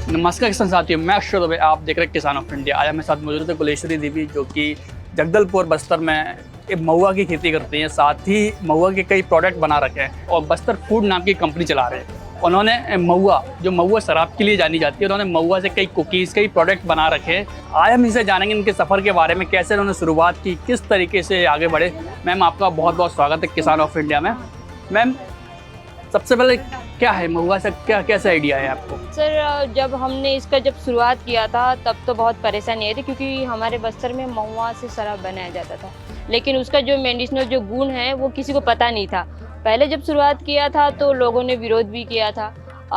नमस्कार किसान साथियों, मैं अक्षर दुबे, आप देख रहे हैं किसान ऑफ इंडिया। आज हमें साथ मौजूद है कुलेश्वरी देवी, जो कि जगदलपुर बस्तर में एक महुआ की खेती करती हैं। साथ ही महुआ के कई प्रोडक्ट बना रखे हैं और बस्तर फूड नाम की कंपनी चला रहे हैं। उन्होंने महुआ शराब के लिए जानी जाती है, उन्होंने महुआ से कई कुकीज़, कई प्रोडक्ट बना रखे हैं। आज हम इनसे जानेंगे इनके सफ़र के बारे में, कैसे उन्होंने शुरुआत की, किस तरीके से आगे बढ़े। मैम, आपका बहुत बहुत स्वागत है किसान ऑफ इंडिया में। मैम, सबसे पहले क्या है महुआ से, कैसा आइडिया है आपको? सर, जब हमने इसका शुरुआत किया था तब तो बहुत परेशानी आई थी, क्योंकि हमारे बस्तर में महुआ से शराब बनाया जाता था, लेकिन उसका जो मेडिसिनल जो गुण है वो किसी को पता नहीं था। पहले जब शुरुआत किया था तो लोगों ने विरोध भी किया था,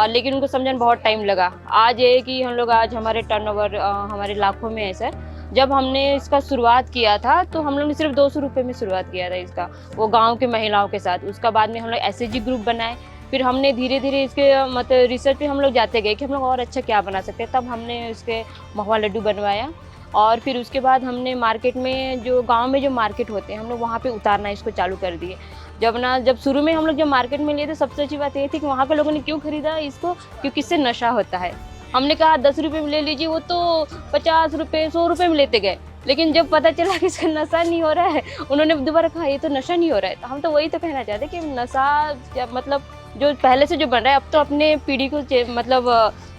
लेकिन उनको समझने में बहुत टाइम लगा। आज ये कि हम लोग आज हमारे टर्नओवर हमारे लाखों में है सर। जब हमने इसका शुरुआत किया था तो हम लोग ने सिर्फ 200 रुपये में शुरुआत किया था इसका, वो गांव के महिलाओं के साथ। उसका बाद में हम लोग एसएचजी ग्रुप बनाए, फिर हमने धीरे धीरे इसके मतलब रिसर्च पे हम लोग जाते गए कि हम लोग और अच्छा क्या बना सकते हैं। तब हमने इसके महुआ लड्डू बनवाया और फिर उसके बाद हमने मार्केट में, जो गांव में जो मार्केट होते हैं, हम लोग वहाँ पे उतारना इसको चालू कर दिए। जब शुरू में हम लोग जब मार्केट में लिए थे, सबसे अच्छी बात ये थी कि वहाँ के लोगों ने क्यों खरीदा इसको, क्योंकि इससे नशा होता है। हमने कहा 10 रुपये में ले लीजिए, वो तो 50 रुपये 100 रुपये में लेते गए। लेकिन जब पता चला कि इसका नशा नहीं हो रहा है, उन्होंने दोबारा कहा ये तो नशा नहीं हो रहा है। तो हम तो वही तो कहना चाहते हैं कि नशा मतलब जो पहले से जो बन रहा है, अब तो अपने पीढ़ी को मतलब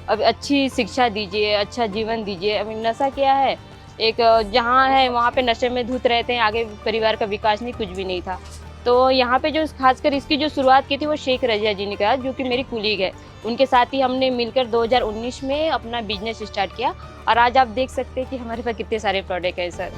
अब अच्छी शिक्षा दीजिए, अच्छा जीवन दीजिए। अभी नशा क्या है, एक जहाँ है वहाँ पे नशे में धुत रहते हैं, आगे परिवार का विकास नहीं, कुछ भी नहीं था। तो यहाँ पे जो खासकर इसकी जो शुरुआत की थी वो शेख रजिया जी ने कहा, जो कि मेरी कुलीग है। उनके साथ ही हमने मिलकर 2019 में अपना बिजनेस स्टार्ट किया और आज आप देख सकते हैं कि हमारे पास कितने सारे प्रोडक्ट हैं सर।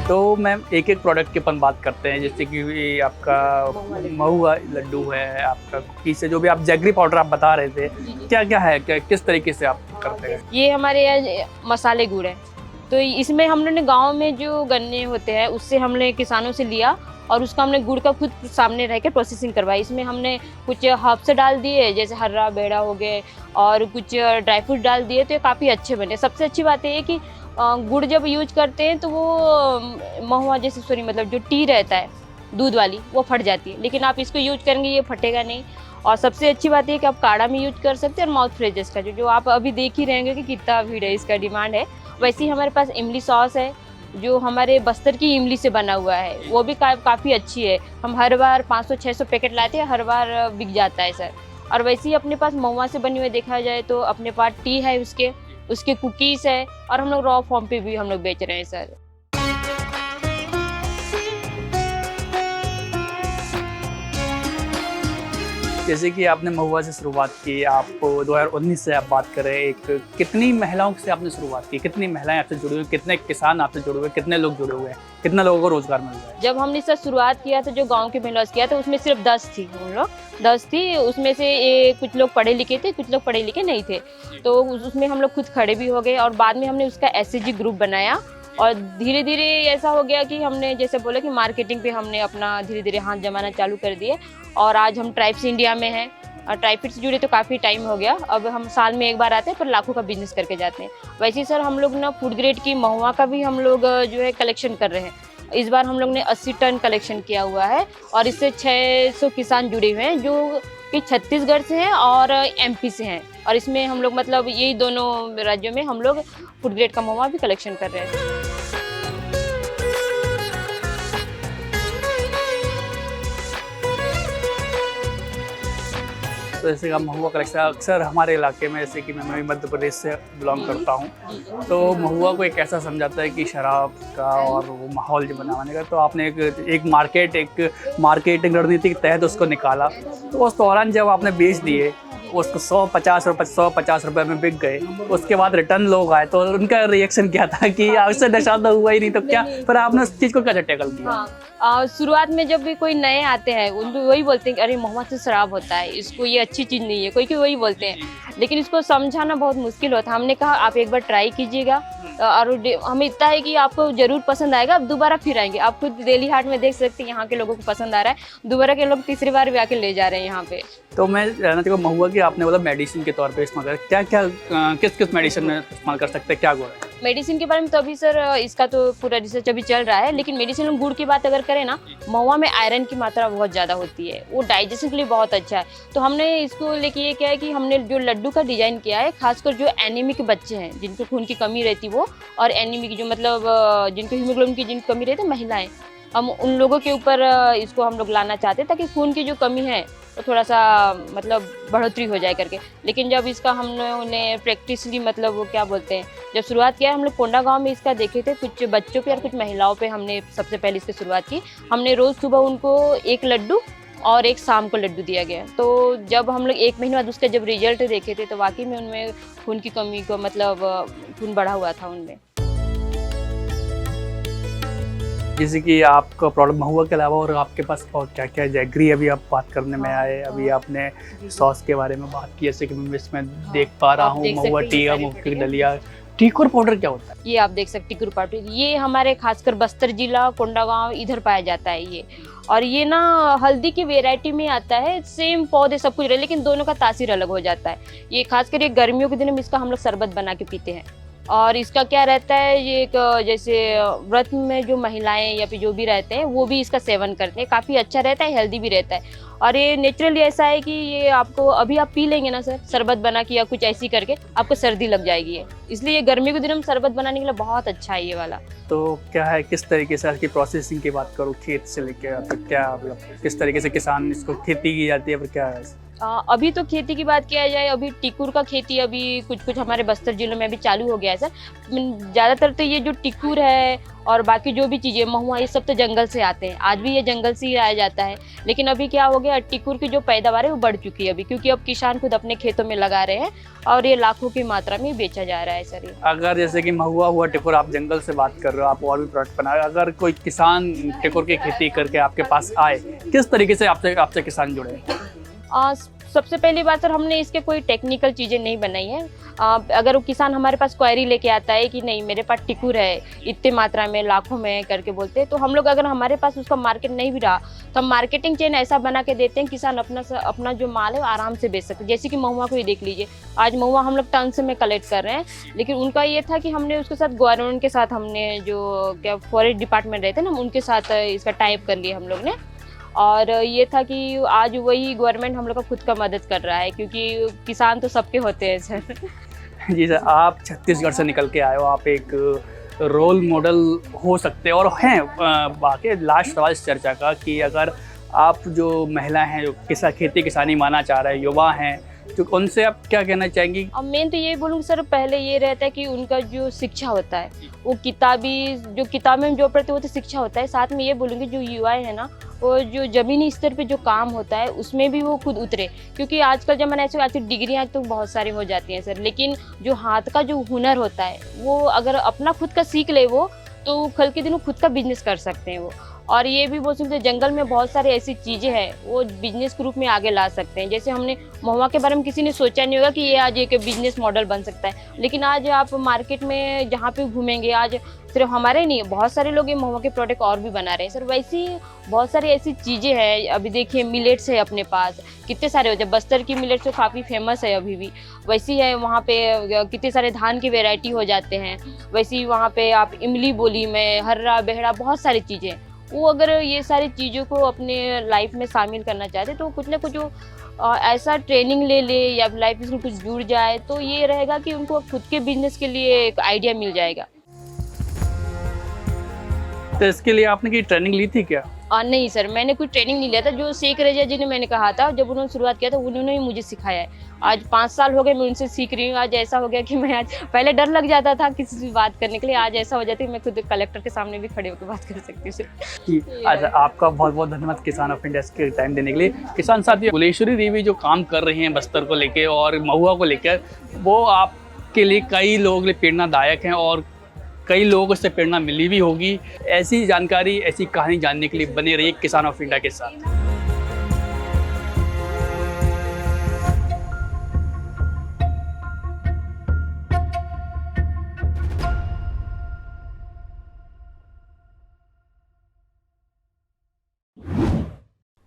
तो मैम, एक एक प्रोडक्ट के अपन बात करते हैं, जैसे कि आपका महुआ लड्डू है, आपका कुकीज़ है, जो भी आप जैगरी पाउडर आप बता रहे थे, क्या क्या है, किस तरीके से आप करते हैं? ये हमारे यहाँ मसाले गुड़ है। तो इसमें हम लोगों ने गाँव में जो गन्ने होते हैं उससे हमने किसानों से लिया और उसका हमने गुड़ का खुद सामने रह के प्रोसेसिंग करवाई। इसमें हमने कुछ हर्ब्स डाल दिए, जैसे हर्रा बेड़ा हो गए, और कुछ ड्राई फ्रूट डाल दिए, तो ये काफ़ी अच्छे बने। सबसे अच्छी बात ये है कि गुड़ जब यूज करते हैं तो वो महुआ जैसे मतलब जो टी रहता है दूध वाली, वो फट जाती है, लेकिन आप इसको यूज करेंगे ये फटेगा नहीं। और सबसे अच्छी बात है कि आप काढ़ा में यूज कर सकते हैं, और माउथ फ्रेजेस का जो आप अभी देख ही रहेंगे कि कितना भीड़ है, इसका डिमांड है। वैसे ही हमारे पास इमली सॉस है, जो हमारे बस्तर की इमली से बना हुआ है, वो भी काफ़ी अच्छी है। हम हर बार 500-600 पैकेट लाते हैं, हर बार बिक जाता है सर। और वैसे ही अपने पास महुआ से बनी हुई देखा जाए तो अपने पास टी है, उसके कुकीज़ है, और हम लोग रॉ फॉर्म पे भी हम लोग बेच रहे हैं सर। जैसे कि आपने महुआ से शुरुआत की, आप 2019 से आप बात करें, एक कितनी महिलाओं से आपने शुरुआत की, कितनी महिलाएं आपसे जुड़ी हुई, कितने किसान आपसे जुड़े हुए, कितने लोग जुड़े हुए हैं, कितने लोगों को रोजगार मिल रहा है? जब हमने इसका शुरुआत किया था, जो गांव के महिलाओं से किया था, उसमें सिर्फ 10 थी। हम लोग 10 थी, उसमें से कुछ लोग पढ़े लिखे थे, कुछ लोग पढ़े लिखे नहीं थे। तो उसमें हम लोग खुद खड़े भी हो गए, और बाद में हमने उसका एसएचजी ग्रुप बनाया। और धीरे धीरे ऐसा हो गया कि हमने जैसे बोला कि मार्केटिंग पे हमने अपना धीरे धीरे हाथ जमाना चालू कर दिए, और आज हम ट्राइब्स इंडिया में हैं। और ट्राइफिट से जुड़े तो काफ़ी टाइम हो गया, अब हम साल में एक बार आते हैं, पर लाखों का बिजनेस करके जाते हैं। वैसे ही सर, हम लोग ना फूड ग्रेड की महुआ का भी हम लोग जो है कलेक्शन कर रहे हैं। इस बार हम लोग ने 80 टन कलेक्शन किया हुआ है, और इससे 600 किसान जुड़े हुए हैं, जो कि छत्तीसगढ़ से हैं और एमपी से हैं। और इसमें हम लोग मतलब यही दोनों राज्यों में हम लोग फूड ग्रेड का महुआ भी कलेक्शन कर रहे हैं। तो जैसे कि महुआ कलेक्शन अक्सर हमारे इलाके में, जैसे कि मैं मध्य प्रदेश से बिलोंग करता हूँ, तो महुआ को एक ऐसा समझाता है कि शराब का और वो माहौल जो बनाने का। तो आपने एक मार्केटिंग रणनीति के तहत उसको निकाला, तो उस दौरान जब आपने बेच दिए उसको 150 रुपये में बिक गए, उसके बाद रिटर्न लोग आए, तो उनका रिएक्शन क्या था कि आपसे नशा तो हुआ ही नहीं, तो क्या फिर आपने उस चीज़ को कैसे टैकल किया? शुरुआत में जब भी कोई नए आते हैं, उनको वही बोलते हैं कि अरे महुआ से शराब होता है, इसको ये अच्छी चीज़ नहीं है, कोई वही बोलते हैं, लेकिन इसको समझाना बहुत मुश्किल होता है। हमने कहा आप एक बार ट्राई कीजिएगा, और हमें इतना है कि आपको ज़रूर पसंद आएगा, आप दोबारा फिर आएंगे। आप खुद दिल्ली हाट में देख सकते हैं, यहाँ के लोगों को पसंद आ रहा है, दोबारा के लोग तीसरी बार भी आके ले जा रहे हैं यहाँ पे। तो मैं जानना चाहूँगा, महुआ की आपने बोला मेडिसिन के तौर पे इस्तेमाल कर, क्या क्या किस किस मेडिसिन में इस्तेमाल कर सकते हैं, क्या गुण है? मेडिसिन के बारे में तो अभी सर इसका तो पूरा रिसर्च अभी चल रहा है, लेकिन मेडिसिन में गुड़ की बात अगर करें ना, महुआ में आयरन की मात्रा बहुत ज़्यादा होती है, वो डाइजेशन के लिए बहुत अच्छा है। तो हमने इसको लेके ये क्या है कि हमने जो लड्डू का डिज़ाइन किया है, खासकर जो एनीमिक बच्चे हैं जिनको खून की कमी रहती वो, और एनीमिक जो मतलब जिनको हीमोग्लोबिन की जिनकी कमी रहती है महिलाएँ, हम उन लोगों के ऊपर इसको हम लोग लाना चाहते हैं ताकि खून की जो कमी है वो थोड़ा सा मतलब बढ़ोतरी हो जाए करके। लेकिन जब इसका हमने उन्हें प्रैक्टिसली मतलब वो क्या बोलते हैं, जब शुरुआत किया हम लोग कोंडा गांव में इसका देखे थे, कुछ बच्चों पे और कुछ महिलाओं पे हमने सबसे पहले इसकी शुरुआत की। हमने रोज़ सुबह उनको एक लड्डू और एक शाम को लड्डू दिया गया। तो जब हम लोग 1 महीने बाद उसका जब रिजल्ट देखे थे तो वाकई में उनमें खून की कमी को मतलब खून बढ़ा हुआ था उनमें। जैसे कि आपका प्रोडक्ट महुआ के अलावा और आपके पास और क्या क्या जैगरी अभी आप बात करने में आए, अभी आपने सॉस के बारे में बात की, जैसे कि मैं इसमें देख पा रहा आप हूँ देख महुआ सकते हैं ये टीका, सारी मूंग की वैरायटी। दलिया, टीकुर पाउडर क्या होता है? ये आप देख सकते टिकुर पाउडर, ये हमारे खासकर बस्तर जिला कोंडागांव इधर पाया जाता है ये। और ये ना हल्दी की वेराइटी में आता है, सेम पौधे सब कुछ रहे, लेकिन दोनों का तासीर अलग हो जाता है। ये खासकर ये गर्मियों के दिन में इसका हम लोग शरबत बना के पीते हैं। और इसका क्या रहता है, ये एक जैसे व्रत में जो महिलाएं या फिर जो भी रहते हैं वो भी इसका सेवन करते हैं, काफ़ी अच्छा रहता है, हेल्दी भी रहता है। और ये नेचुरली ऐसा है कि ये आपको अभी आप पी लेंगे ना सर शरबत बना के या कुछ ऐसी करके, आपको सर्दी लग जाएगी ये, इसलिए ये गर्मियों के दिन में शरबत बनाने के लिए बहुत अच्छा है ये वाला। तो क्या है, किस तरीके से इसकी प्रोसेसिंग की बात करूँ, खेत से लेके तो क्या मतलब किस तरीके से किसान इसको खेती की जाती है, फिर क्या है? अभी तो खेती की बात किया जाए, अभी टिकुर का खेती अभी कुछ कुछ हमारे बस्तर जिलों में अभी चालू हो गया है सर। ज़्यादातर तो ये जो टिकुर है और बाकी जो भी चीज़ें महुआ ये सब तो जंगल से आते हैं, आज भी ये जंगल से ही आया जाता है। लेकिन अभी क्या हो गया, टिकुर की जो पैदावार है वो बढ़ चुकी है अभी, क्योंकि अब किसान खुद अपने खेतों में लगा रहे हैं और ये लाखों की मात्रा में बेचा जा रहा है सर ये। अगर जैसे कि महुआ हुआ, टिकुर, आप जंगल से बात कर रहे हो, आप और भी प्रोडक्ट बना रहे हो, अगर कोई किसान टिकुर की खेती करके आपके पास आए, किस तरीके से आपसे आपसे किसान जुड़े? सबसे पहली बात सर, हमने इसके कोई टेक्निकल चीज़ें नहीं बनाई है। अगर वो किसान हमारे पास क्वेरी लेके आता है कि नहीं मेरे पास टिकुर है इतने मात्रा में लाखों में करके बोलते हैं, तो हम लोग अगर हमारे पास उसका मार्केट नहीं भी रहा तो हम मार्केटिंग चेन ऐसा बना के देते हैं किसान अपना जो माल है वो आराम से बेच सकते। जैसे कि महुआ को ही देख लीजिए, आज महुआ हम लोग टन से में कलेक्ट कर रहे हैं, लेकिन उनका ये था कि हमने उसके साथ गवर्नमेंट के साथ हमने जो क्या फॉरेस्ट डिपार्टमेंट रहते हैं ना उनके साथ इसका टाइप कर लिया हम लोग ने। और ये था कि आज वही गवर्नमेंट हम लोग का खुद का मदद कर रहा है, क्योंकि किसान तो सबके होते हैं सर। जी सर, आप छत्तीसगढ़ से निकल के आए हो, आप एक रोल मॉडल हो सकते हैं और हैं। बाकी लास्ट सवाल इस चर्चा का कि अगर आप जो महिला हैं जो खेती किसानी माना चाह रहे हैं, युवा हैं, तो उनसे आप क्या कहना चाहेंगी? अब मेन तो ये बोलूँगी सर, पहले ये रहता है कि उनका जो शिक्षा होता है वो किताबें में जो पढ़ते हैं वो तो शिक्षा होता है, साथ में ये बोलूँगी जो युवाएं हैं ना वो जो ज़मीनी स्तर पे जो काम होता है उसमें भी वो खुद उतरे, क्योंकि आजकल ज़माना ऐसे आज डिग्रियाँ तो बहुत सारी हो जाती हैं सर, लेकिन जो हाथ का जो हुनर होता है वो अगर अपना खुद का सीख ले वो, तो कल के दिन वो खुद का बिजनेस कर सकते हैं वो। और ये भी बोल सकते हैं जंगल में बहुत सारी ऐसी चीज़ें हैं वो बिजनेस के रूप में आगे ला सकते हैं। जैसे हमने महुआ के बारे में किसी ने सोचा नहीं होगा कि ये आज एक बिजनेस मॉडल बन सकता है, लेकिन आज आप मार्केट में जहाँ पे घूमेंगे, आज सिर्फ हमारे नहीं बहुत सारे लोग ये महुआ के प्रोडक्ट और भी बना रहे हैं सर। वैसी बहुत सारी ऐसी चीज़ें हैं, अभी देखिए मिलेट्स है अपने पास, कितने सारे होते हैं, बस्तर की मिलेट्स तो काफ़ी फेमस है अभी भी, वैसी है वहाँ पे कितने सारे धान की वेराइटी हो जाते हैं, वैसी वहाँ पे आप इमली बोली में हर्रा बेहड़ा बहुत सारी चीज़ें, वो अगर ये सारी चीज़ों को अपने लाइफ में शामिल करना चाहते तो कुछ ना कुछ ऐसा ट्रेनिंग ले या लाइफ में कुछ जुड़ जाए, तो ये रहेगा कि उनको खुद के बिजनेस के लिए एक आइडिया मिल जाएगा। तो इसके लिए आपने की ट्रेनिंग ली थी क्या? नहीं सर, मैंने कोई ट्रेनिंग नहीं लिया था, जो शेख रजा जी ने मैंने कहा था जब उन्होंने शुरुआत किया था उन्होंने ही मुझे सिखाया है। आज 5 साल हो गए मैं उनसे सीख रही हूँ। आज ऐसा हो गया कि मैं आज पहले डर लग जाता था किसी से बात करने के लिए, आज ऐसा हो जाता है कि मैं खुद कलेक्टर के सामने भी खड़े होकर बात कर सकती हूँ। अच्छा, आपका बहुत बहुत धन्यवाद किसान ऑफ इंडिया के टाइम देने के लिए। किसान साथी, कुलेश्वरी देवी जो काम कर रही हैं बस्तर को लेके और महुआ को लेकर, वो आपके लिए कई लोगों के लिए प्रेरणादायक हैं और कई लोगों को इससे प्रेरणा मिली भी होगी। ऐसी जानकारी, ऐसी कहानी जानने के लिए बने रहिए किसान ऑफ इंडिया के साथ।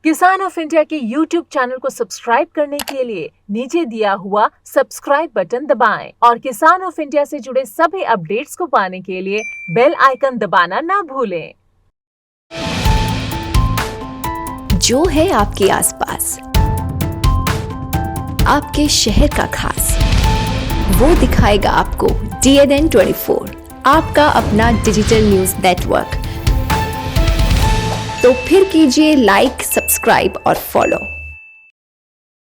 किसान ऑफ इंडिया के YouTube चैनल को सब्सक्राइब करने के लिए नीचे दिया हुआ सब्सक्राइब बटन दबाएं और किसान ऑफ इंडिया से जुड़े सभी अपडेट्स को पाने के लिए बेल आइकन दबाना ना भूलें। जो है आपके आसपास, आपके शहर का खास, वो दिखाएगा आपको DNN 24, आपका अपना डिजिटल न्यूज नेटवर्क। तो फिर कीजिए लाइक, सब्सक्राइब और फॉलो।